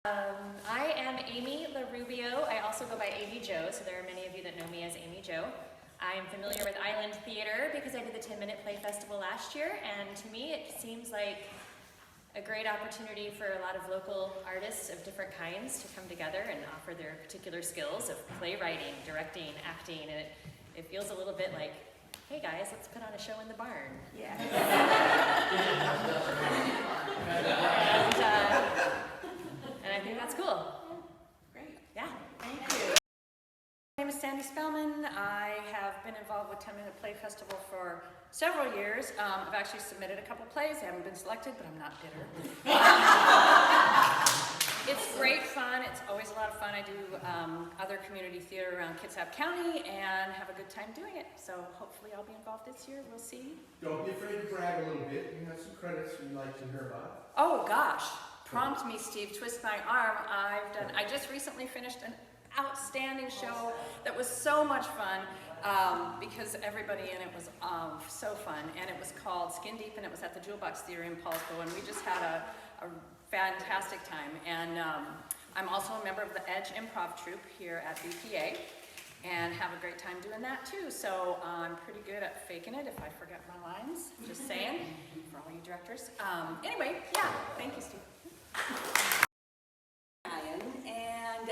I am Amy LaRubio. I also go by Amy Jo, so there are many of you that know me as Amy Jo. I am familiar with Island Theater because I did the 10-Minute Play Festival last year, and to me it seems like a great opportunity for a lot of local artists of different kinds to come together and offer their particular skills of playwriting, directing, acting, and it feels a little bit like, hey guys, let's put on a show in the barn. Yeah. And I think that's cool. Great. Yeah. Thank you. My name is Sandy Spellman. I have been involved with 10-Minute Play Festival for several years. I've actually submitted a couple plays. I haven't been selected, but I'm not bitter. It's great fun. It's always a lot of fun. I do other community theater around Kitsap County and have a good time doing it. So hopefully I'll be involved this year. We'll see. Don't be afraid to brag a little bit. You have some credits you'd like to hear about. Oh gosh, prompt me, Steve. Twist my arm. I just recently finished an outstanding show that was so much fun because everybody in it was so fun, and it was called Skin Deep, and it was at the Jewel Box Theater in Paulsbo, and we just had a fantastic time. And I'm also a member of the Edge Improv Troupe here at BPA and have a great time doing that too. So I'm pretty good at faking it if I forget my lines, just saying, for all you directors. Anyway, yeah, thank you, Steve. And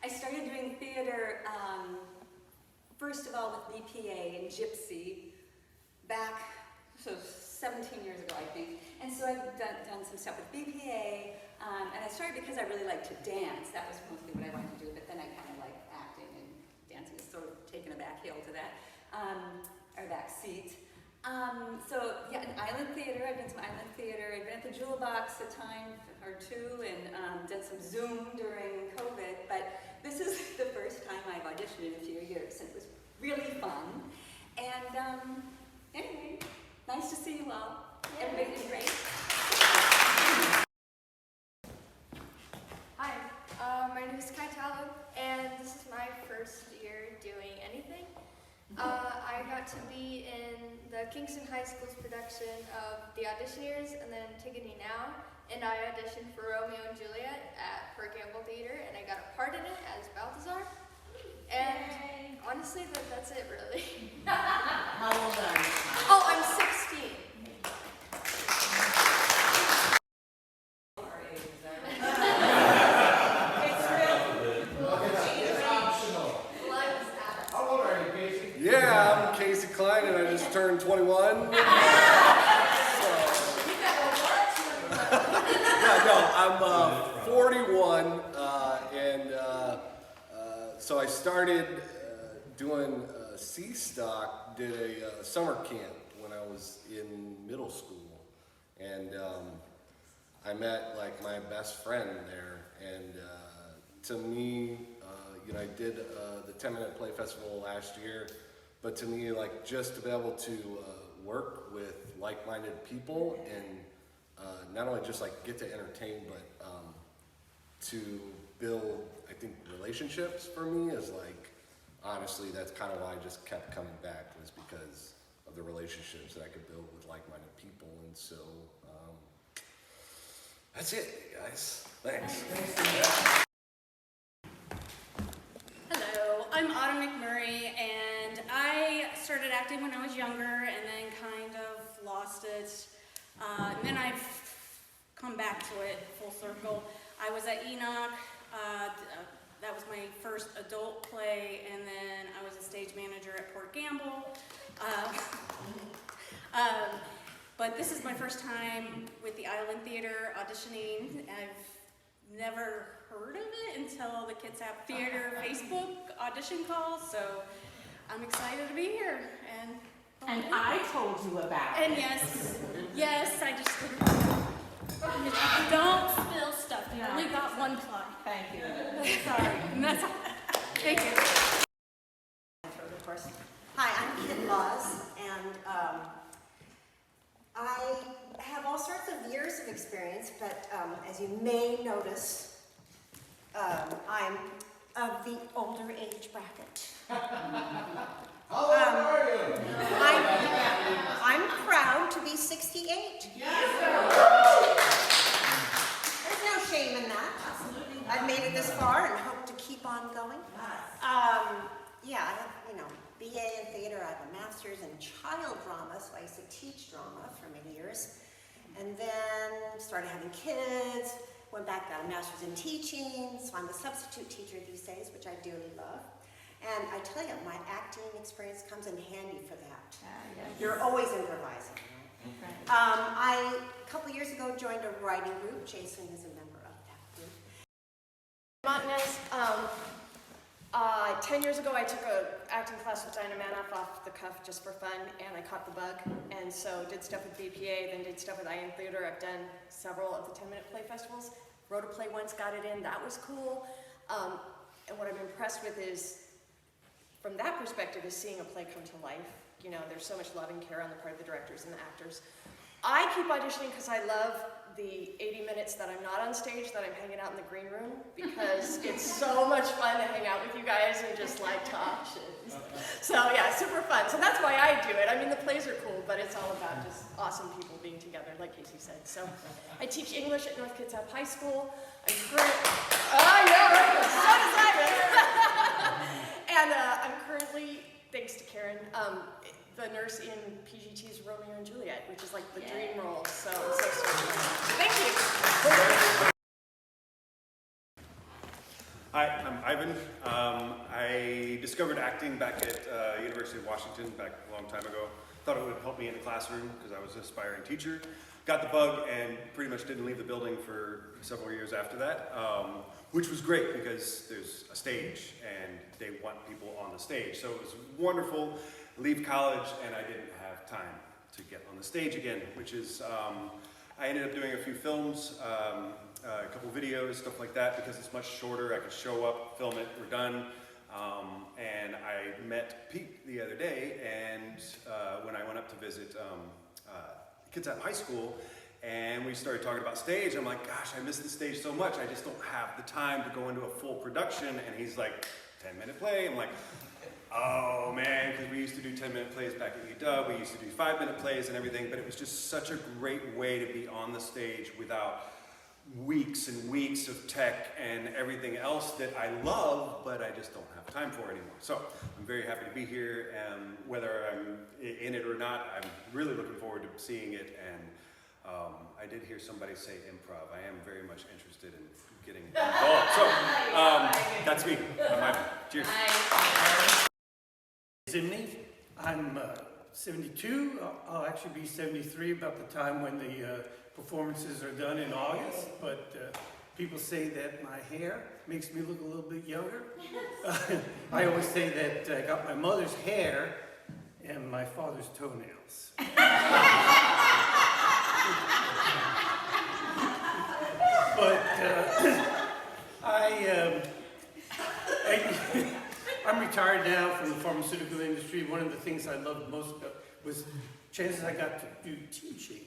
I started doing theater, first of all with BPA and Gypsy, back 17 years ago, I think. And so I've done some stuff with BPA, and I started because I really liked to dance. That was mostly what I wanted to do, but then I kind of like acting, and dancing is sort of taken a back hill to that, or back seat. So yeah, Island Theater, I've done some Island Theater. I've been at the Jewel Box a time or two and done some Zoom during COVID, but this is the first time I've auditioned in a few years, and it was really fun. And anyway, nice to see you all. Everybody did great. Hi, my name is Kai Talib, and this is my first year doing anything. I got to be in the Kingston High School's production of The Auditioneers and then Tigany Now, and I auditioned for Romeo and Juliet at Per Gamble Theater, and I got a part in it as Balthazar. And honestly, that's it really. How old are you? Oh, I'm 16. Yeah, I'm Casey Klein, and I just turned 21. I'm 41, and so I started doing C-Stock, did a summer camp when I was in middle school, and I met like my best friend there, and to me, I did the 10-Minute Play Festival last year, but to me, like, just to be able to work with like-minded people and not only just like get to entertain, but to build, I think, relationships for me is like, honestly, that's kind of why I just kept coming back, was because of the relationships that I could build with like-minded people. And so that's it, guys. Thanks. Hello, I'm Autumn McMurray, and I started acting when I was younger and then kind of lost it. And then I've come back to it full circle. I was at Enoch, that was my first adult play, and then I was a stage manager at Port Gamble. But this is my first time with the Island Theater auditioning. I've never heard of it until the Kitsap Theater Facebook audition call, so I'm excited to be here. And I told you about And it. yes, I just don't spill stuff. You only got one plug. Thank you. Sorry. And that's all. Thank you. Of course. Hi, I'm Kit Laws, and I have all sorts of years of experience, but as you may notice, I'm of the older age bracket. How old are you? I'm proud to be 68. Yes, There's no shame in that. teach drama for many years, and then started having kids, went back, got a master's in teaching, so I'm a substitute teacher these days, which I dearly love. And I tell you, my acting experience comes in handy for that. Yes. You're always improvising, right? I, a couple years ago, joined a writing group. Jason is a member of that group. Montanez, 10 years ago I took an acting class with Dinah Manoff off the cuff just for fun, and I caught the bug, and so did stuff with BPA, then did stuff with IN Theater. I've done several of the 10-minute play festivals. Wrote a play once, got it in, that was cool. And what I'm impressed with is, from that perspective, is seeing a play come to life. You know, there's so much love and care on the part of the directors and the actors. I keep auditioning because I love the 80 minutes that I'm not on stage, that I'm hanging out in the green room, because it's so much fun to hang out with you guys and just like talk shit. So yeah, super fun. So that's why I do it. I mean, the plays are cool, but it's all about just awesome people being together, like Casey said. So I teach English at North Kitsap High School. And I'm currently, thanks to Karen, the nurse in PGT's Romeo and Juliet, which is like the dream role. So thank you. Hi, I'm Ivan. I discovered acting back at University of Washington back a long time ago. Thought it would help me in the classroom because I was an aspiring teacher. Got the bug and pretty much didn't leave the building for several years after that, which was great because there's a stage and they want people on the stage. So it was wonderful. Leave college and I didn't have time to get on the stage again, which is, I ended up doing a few films, a couple videos, stuff like that, because it's much shorter. I could show up, film it, we're done. And I met Pete the other day, and when I went up to visit Kitsap High School, and we started talking about stage. I'm like, gosh, I miss the stage so much. I just don't have the time to go into a full production. And he's like, 10-minute play. I'm like, oh man, because we used to do 10-minute plays back at UW. We used to do 5-minute plays and everything, but it was just such a great way to be on the stage without weeks and weeks of tech and everything else that I love, but I just don't have time for anymore. So I'm very happy to be here, and whether I'm in it or not, I'm really looking forward to seeing it. And I did hear somebody say improv. I am very much interested in getting involved. So that's me. Cheers. Zimney. I'm 72. I'll actually be 73 about the time when the performances are done in August, but people say that my hair makes me look a little bit younger. I always say that I got my mother's hair and my father's toenails. But I'm retired now from the pharmaceutical industry. One of the things I loved most about was chances I got to do teaching.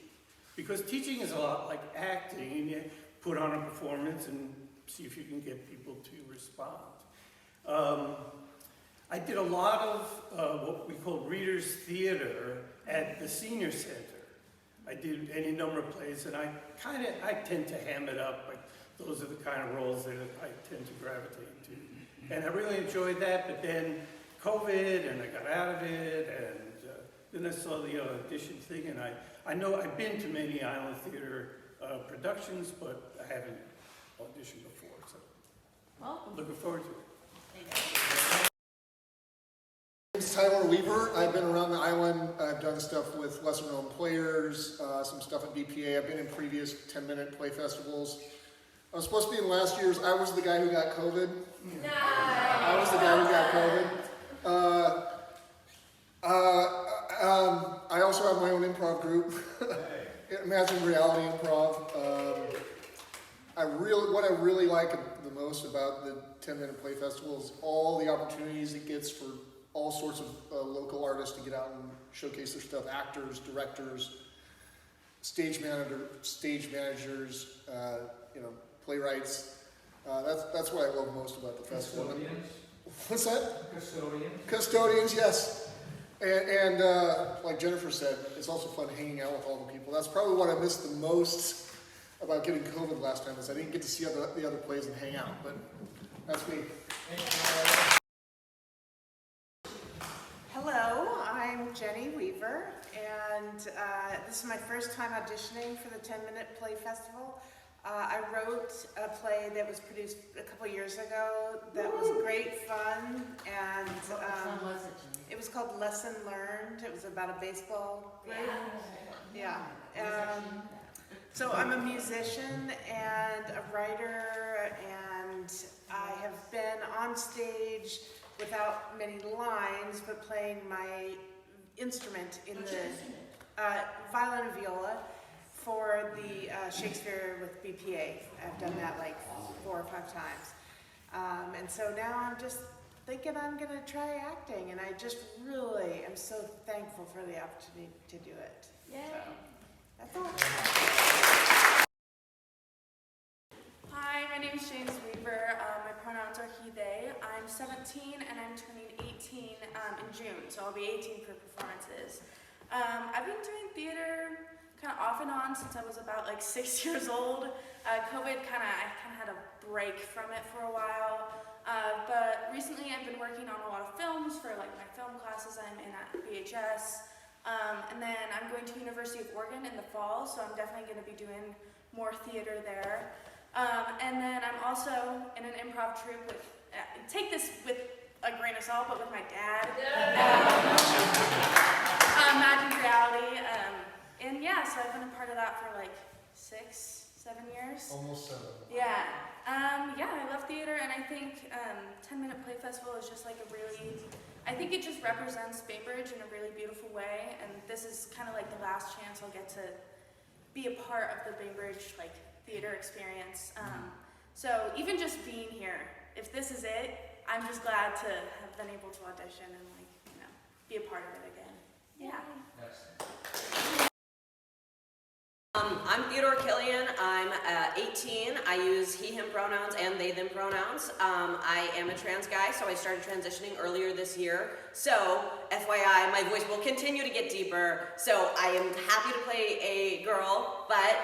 Because teaching is a lot like acting. You put on a performance and see if you can get people to respond. I did a lot of what we call readers theater at the senior center. I did any number of plays, and I tend to ham it up. Like, those are the kind of roles that I tend to gravitate to. And I really enjoyed that, but then COVID, and I got out of it, and then I saw the audition thing, and I know I've been to many Island Theater productions, but I haven't auditioned before, so Welcome. looking forward to it. My name's Tyler Weaver. I've been around the island. I've done stuff with lesser known players, some stuff at BPA. I've been in previous 10-minute play festivals. I was supposed to be in last year's. I was the guy who got COVID. Nice. I was the guy who got COVID. I also have my own improv group, Imagine Reality Improv. What I really like the most about the 10-minute play festival is all the opportunities it gets for all sorts of local artists to get out and showcase their stuff. Actors, directors, stage managers, playwrights. That's what I love most about the festival. Custodians. What's that? Custodians. Custodians, yes. And like Jennifer said, it's also fun hanging out with all the people. That's probably what I missed the most about getting COVID last time, is I didn't get to see the other plays and hang out, but that's me. Hello, I'm Jenny Weaver, and this is my first time auditioning for the 10-Minute Play Festival. I wrote a play that was produced a couple years ago that was great fun, and it was called Lesson Learned. It was about a baseball group. Yeah. So I'm a musician and a writer, and I have been on stage without many lines, but playing my instrument in the violin and viola for the Shakespeare with BPA. I've done that like 4 or 5 times. And so now I'm just thinking I'm gonna try acting, and I just really am so thankful for the opportunity to do it. Yay. So, that's all. Hi, my name is James Weaver. My pronouns are he, they. I'm 17 and I'm turning 18 in June, so I'll be 18 for performances. I've been doing theater kind of off and on since I was about like 6 years old. I kind of had a break from it for a while, but recently I've been working on a lot of films for like my film classes I'm in at BHS, and then I'm going to University of Oregon in the fall, so I'm definitely going to be doing more theater there. And then I'm also in an improv troupe with, take this with a grain of salt, but with my dad. Magic Reality. And yeah, so I've been a part of that for like 6, 7 years. Almost 7. Yeah. Yeah, I love theater, and I think 10-Minute Play Festival is just like a really, I think it just represents Bainbridge in a really beautiful way, and this is kind of like the last chance I'll get to be a part of the Bainbridge like theater experience. So even just being here, if this is it, I'm just glad to have been able to audition and like, you know, be a part of it again. Yeah. I'm Theodore Killian. I'm 18. I use he, him pronouns and they, them pronouns. I am a trans guy, so I started transitioning earlier this year. So, FYI, my voice will continue to get deeper. So I am happy to play a girl, but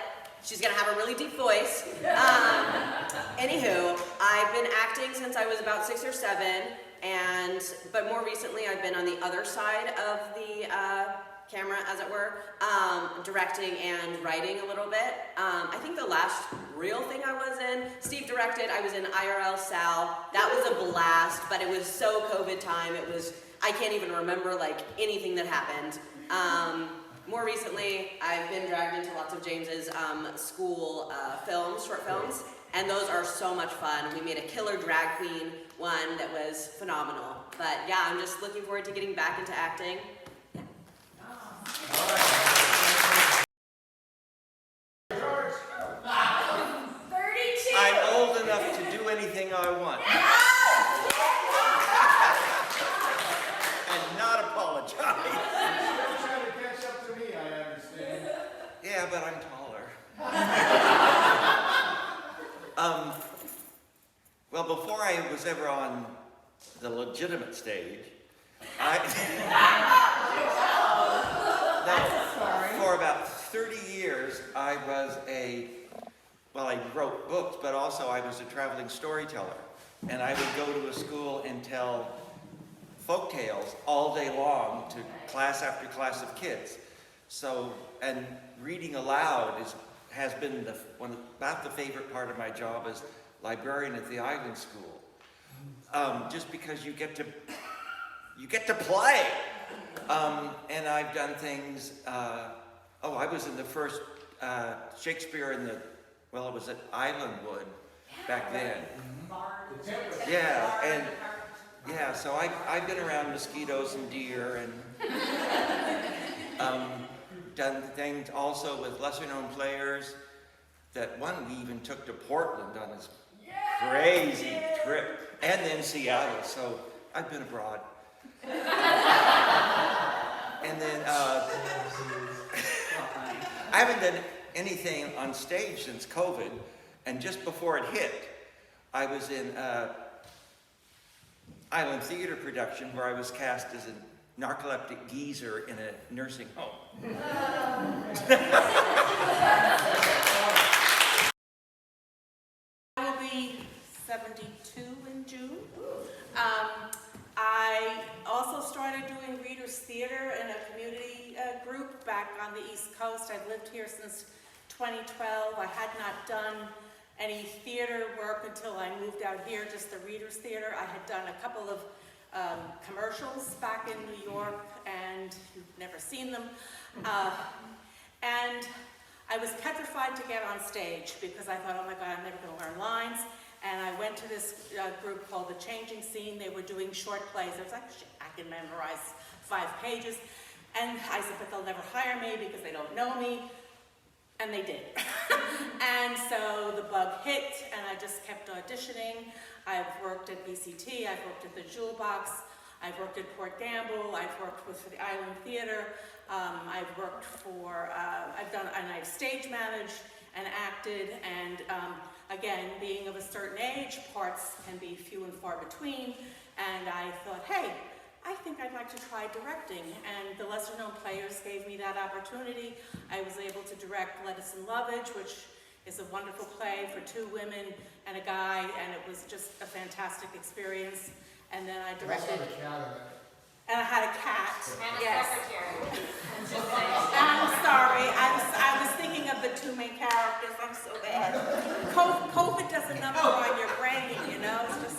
she's gonna have a really deep voice. Anywho, I've been acting since I was about 6 or 7, but more recently I've been on the other side of the camera, as it were, directing and writing a little bit. I think the last real thing I was in, Steve directed, I was in IRL Sal. That was a blast, but it was so COVID time, I can't even remember like anything that happened. More recently, I've been dragged into lots of James's school films, short films, and those are so much fun. We made a killer drag queen one that was phenomenal. But yeah, I'm just looking forward to getting back into acting. I'm old enough to do anything I want. And not apologize. You're trying to catch up to me, I understand. Yeah, but I'm taller. Well, before I was ever on the legitimate stage, for about 30 years, I was I wrote books, but also I was a traveling storyteller. And I would go to a school and tell folk tales all day long to class after class of kids. So, and reading aloud has been about the favorite part of my job as librarian at the Island School. Just because you get to play. And I've done things, I was in the first Shakespeare it was at Islandwood back then. Yeah, so I've been around mosquitoes and deer and done things also with lesser known players. That one we even took to Portland on his crazy trip, and then Seattle, so I've been abroad. And then I haven't done anything on stage since COVID, and just before it hit, I was in Island Theater production where I was cast as a narcoleptic geezer in a nursing home. I will be 72 in June. I also started doing Readers Theater in a community group back on the East Coast. I've lived here since 2012. I had not done any theater work until I moved out here, just the Reader's Theater. I had done a couple of commercials back in New York, and you've never seen them. And I was petrified to get on stage because I thought, oh my God, I'm never going to learn lines. And I went to this group called The Changing Scene. They were doing short plays. I was like, shit, I can memorize 5 pages. And I said, but they'll never hire me because they don't know me. And they did. And so the bug hit, and I just kept auditioning. I've worked at BCT, I've worked at the Jewel Box, I've worked at Port Gamble, I've worked with the Island Theater, I've worked for, and I've stage managed and acted, and again, being of a certain age, parts can be few and far between, and I thought, hey, I think I'd like to try directing, and the lesser known players gave me that opportunity. I was able to direct Lettuce and Lovage, which is a wonderful play for 2 women and a guy, and it was just a fantastic experience. And then I directed. You also had a cat in it. And I had a cat. And a yes. secretary. I'm sorry. I was thinking of the 2 main characters. I'm so bad. COVID does a number on your brain, you know. It's just.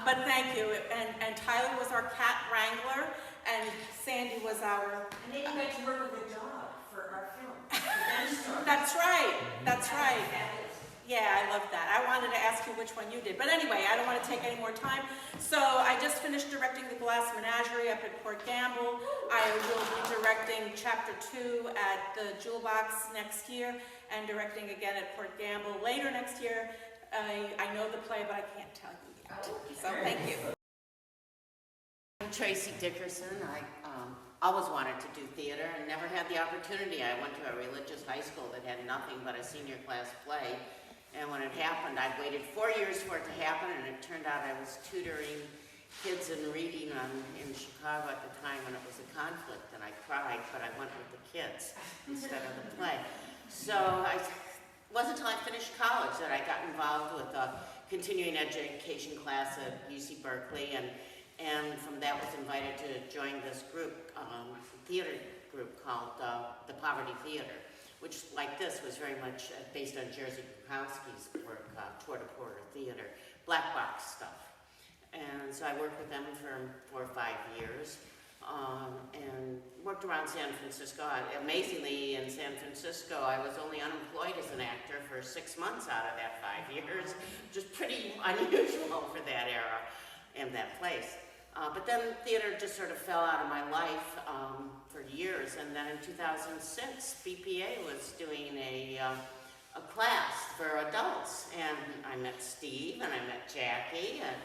But thank you. And Tyler was our cat wrangler, and Sandy was our. And then you got to work with a dog for our film. That's right. That's right. Yeah, I love that. I wanted to ask you which one you did. But anyway, I don't want to take any more time. So I just finished directing The Glass Menagerie up at Port Gamble. I will be directing Chapter 2 at the Jewel Box next year, and directing again at Port Gamble later next year. I know the play, but I can't tell you yet. So thank you. I'm Tracy Dickerson. I always wanted to do theater and never had the opportunity. I went to a religious high school that had nothing but a senior class play. And when it happened, I'd waited 4 years for it to happen, and it turned out I was tutoring kids in reading in Chicago at the time when it was a conflict, and I cried, but I went with the kids instead of the play. So it wasn't until I finished college that I got involved with a continuing education class at UC Berkeley, and from that was invited to join this group, theater group called the Poverty Theater, which, like this, was very much based on Jerzy Bukowski's work, Toward a Porter Theater, black box stuff. And so I worked with them for 4 or 5 years, and worked around San Francisco. Amazingly, in San Francisco, I was only unemployed as an actor for 6 months out of that 5 years, which is pretty unusual for that era and that place. But then theater just sort of fell out of my life for years, and then in 2006, BPA was doing a class for adults, and I met Steve, and I met Jackie, and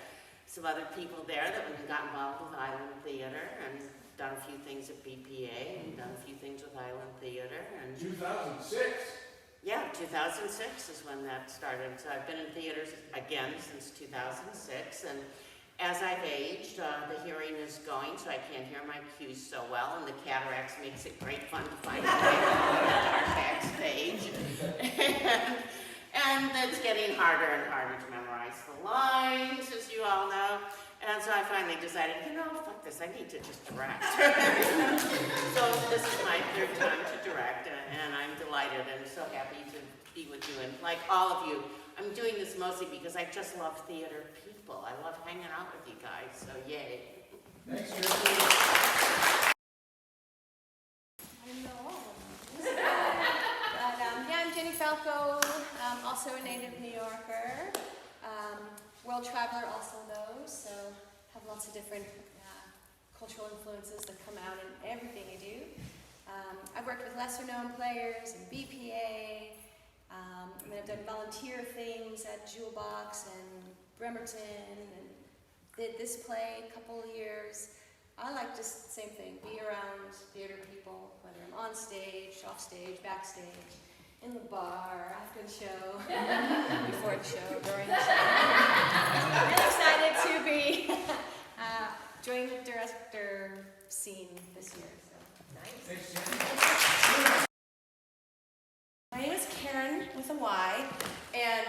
some other people there that got involved with Island Theater, and done a few things at BPA, and done a few things with Island Theater. And 2006? Yeah, 2006 is when that started. So I've been in theaters again since 2006, and as I've aged, the hearing is going, so I can't hear my cues so well, and the cataracts makes it great fun to find out our backstage. And it's getting harder and harder to memorize the lines, as you all know. And so I finally decided, you know, fuck this, I need to just direct. So this is my 3rd time to direct, and I'm delighted and so happy to be with you. And like all of you, I'm doing this mostly because I just love theater people. I love hanging out with you guys, so yay. Thanks, Tracy. I know all of them. But, yeah, I'm Jenny Falco, also a native New Yorker. World traveler also though, so have lots of different cultural influences that come out in everything I do. I've worked with lesser known players and BPA. I've done volunteer things at Jewel Box and Bremerton, and did this play a couple of years. I like just the same thing, be around theater people, whether I'm on stage, off stage, backstage, in the bar, after the show, before the show, during the show. I'm really excited to be joining the director scene this year. So. Nice. My name is Karen with a Y, and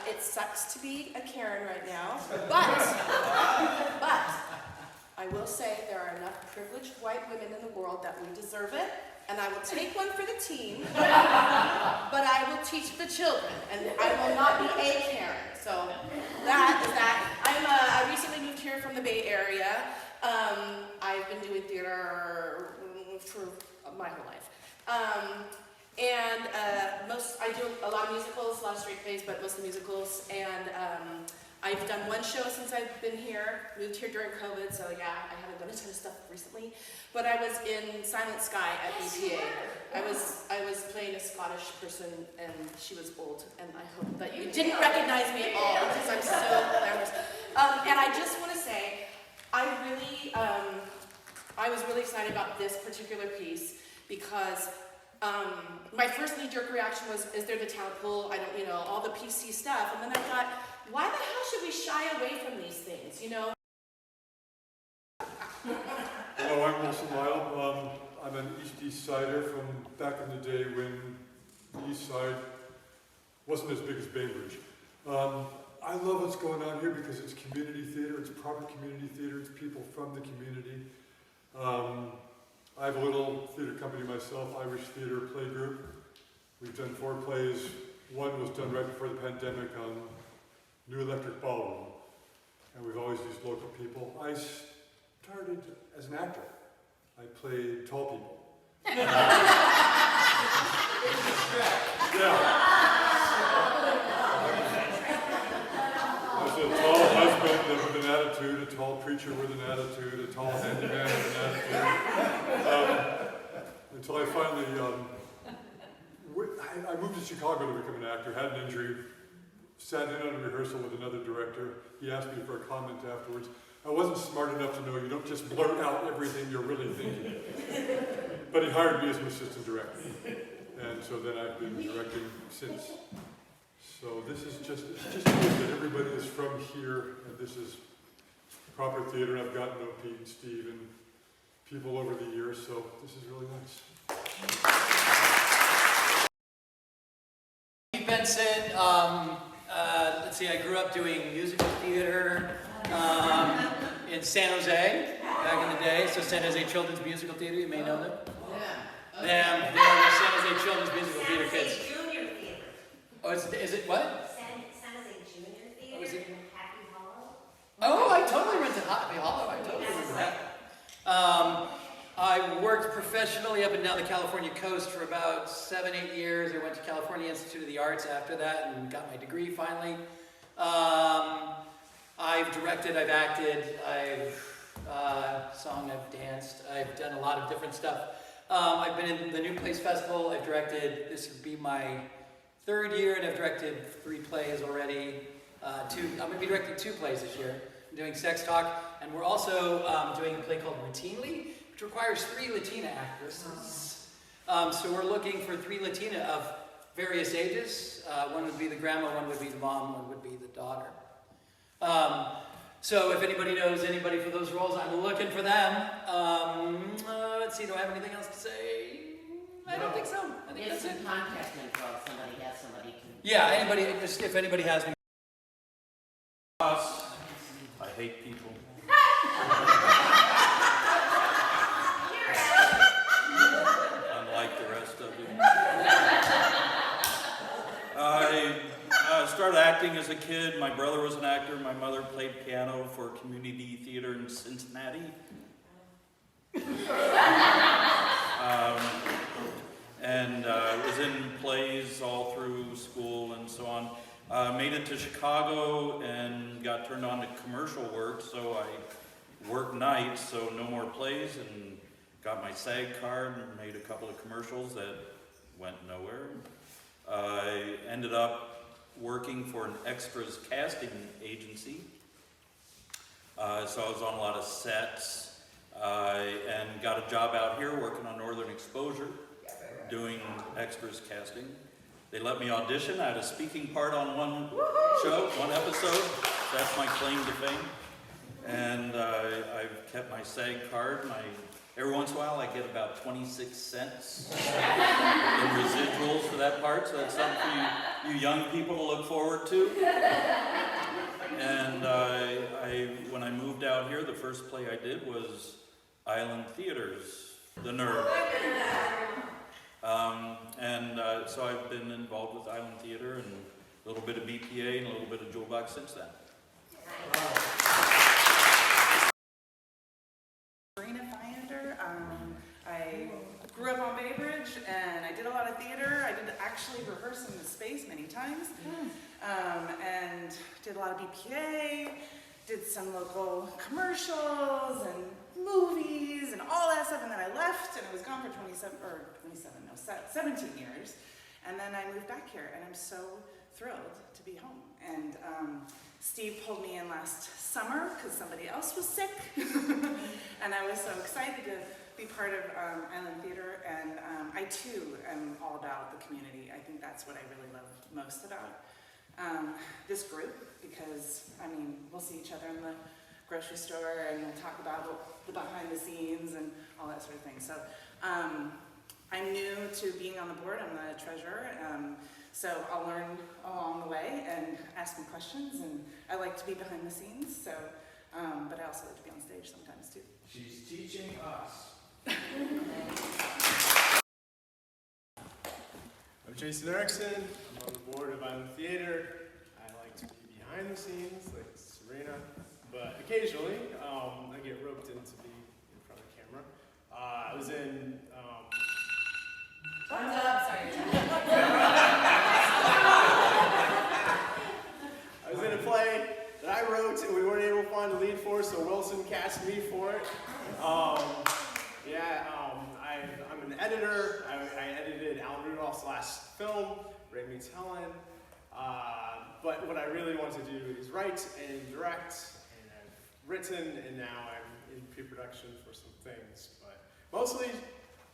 it sucks to be a Karen right now, but I will say there are enough privileged white women in the world that we deserve it, and I will take one for the team, but I will teach the children, and I will not be a Karen. So that is that. I recently moved here from the Bay Area. I've been doing theater for my whole life. I do a lot of musicals, a lot of straight plays, but mostly musicals. And I've done one show since I've been here. Moved here during COVID, so yeah, I haven't done a ton of stuff recently. But I was in Silent Sky at BPA. I was playing a Scottish person, and she was old. And I hope that you didn't recognize me at all because I'm so embarrassed. And I just want to say, I was really excited about this particular piece because my first knee-jerk reaction was, is there the talent pool? I don't, all the PC stuff. And then I thought, why the hell should we shy away from these things, Hello, I'm Wilson Lyle. I'm an East Sider from back in the day when the East Side wasn't as big as Bainbridge. I love what's going on here because it's community theater, it's proper community theater, it's people from the community. I have a little theater company myself, Irish Theater Play Group. We've done 4 plays. One was done right before the pandemic on New Electric Ballroom, and we've always used local people. I started as an actor. I played tall people. Yeah. I was a tall husband with an attitude, a tall preacher with an attitude, a tall handyman with an attitude. Until I finally, I moved to Chicago to become an actor, had an injury, sat in on a rehearsal with another director. He asked me for a comment afterwards. I wasn't smart enough to know you don't just blurt out everything you're really thinking. But he hired me as an assistant director. And so then I've been directing since. So this is just good that everybody is from here, and this is proper theater, and I've gotten to know Pete and Steve and people over the years, so this is really nice. Benson, let's see, I grew up doing musical theater in San Jose back in the day. So San Jose Children's Musical Theater, you may know them. Yeah. They're the San Jose Children's Musical Theater kids. San Jose Junior Theater. Oh, is it what? San Jose Junior Theater is it? in Happy Hollow. Oh, I totally went to Happy Hollow. I totally remember that. I worked professionally up and down the California coast for about 7-8 years. I went to California Institute of the Arts after that and got my degree finally. I've directed, I've acted, I've sung, I've danced, I've done a lot of different stuff. I've been in the New Plays Festival. I've directed, this would be my 3rd year, and I've directed 3 plays already. I'm going to be directing 2 plays this year. I'm doing Sex Talk, and we're also doing a play called Routinely, which requires 3 Latina actresses. So we're looking for 3 Latina of various ages. One would be the grandma, one would be the mom, one would be the daughter. So if anybody knows anybody for those roles, I'm looking for them. Let's see, do I have anything else to say? I don't think so. I think that's it. Contact info if somebody has somebody to. Yeah, anybody, if anybody has me. I hate people. Unlike the rest of you. I started acting as a kid. My brother was an actor. My mother played piano for community theater in Cincinnati. And was in plays all through school and so on. Made it to Chicago and got turned on to commercial work, so I worked nights, so no more plays, and got my SAG card and made a couple of commercials that went nowhere. I ended up working for an extras casting agency, so I was on a lot of sets, and got a job out here working on Northern Exposure, doing extras casting. They let me audition. I had a speaking part on one show, one episode. That's my claim to fame. And I've kept my SAG card, my Every once in a while, I get about 26 cents in residuals for that part, so that's something for you young people to look forward to. And when I moved out here, the first play I did was Island Theater's The Nerd. So I've been involved with Island Theater and a little bit of BPA and a little bit of Jewel Box since then. I grew up on Bay Bridge and I did a lot of theater. I did actually rehearse in the space many times and did a lot of BPA, did some local commercials and movies and all that stuff, and then I left and I was gone for 17 years, and then I moved back here and I'm so thrilled to be home. And Steve pulled me in last summer because somebody else was sick and I was so excited to be part of Island Theater, and I too am all about the community. I think that's what I really love most about this group, because I mean, we'll see each other in the grocery store and we'll talk about the behind the scenes and all that sort of thing. So I'm new to being on the board. I'm the treasurer, so I'll learn along the way and ask me questions, and I like to be behind the scenes, so but I also like to be on stage sometimes too. She's teaching us. I'm Jason Erickson. I'm on the board of Island Theater. I like to be behind the scenes, like Serena, but occasionally I get roped into being in front of the camera. I was in. Time's up. Sorry. I was in a play that I wrote and we weren't able to find a lead for, so Wilson cast me for it. I'm an editor. I edited Alan Rudolph's last film, Ray Meets Helen. But what I really want to do is write and direct, and I've written, and now I'm in pre-production for some things. But mostly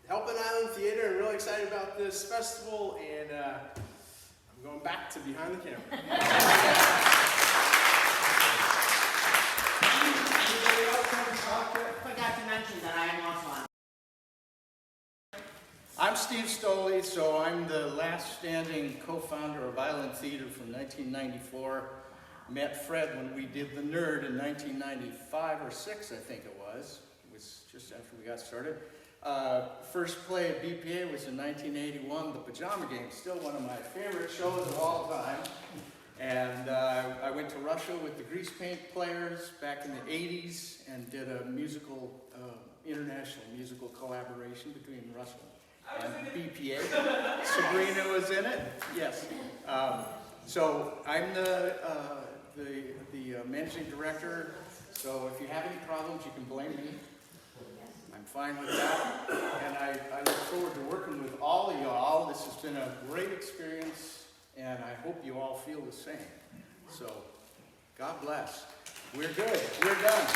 helping Island Theater, and really excited about this festival, and I'm going back to behind the camera. Forgot to mention that I am also on. I'm Steve Stolee, so I'm the last standing co-founder of Island Theater from 1994. Met Fred when we did The Nerd in 1995 or 6, I think it was. It was just after we got started. First play at BPA was in 1981, The Pajama Game, still one of my favorite shows of all time. And I went to Russia with the Grease Paint Players back in the 80s and did a musical, international musical collaboration between Russia and BPA. Sabrina was in it, yes. So I'm the managing director, so if you have any problems, you can blame me. I'm fine with that, and I look forward to working with all of y'all. This has been a great experience, and I hope you all feel the same. So, God bless. We're good. We're done.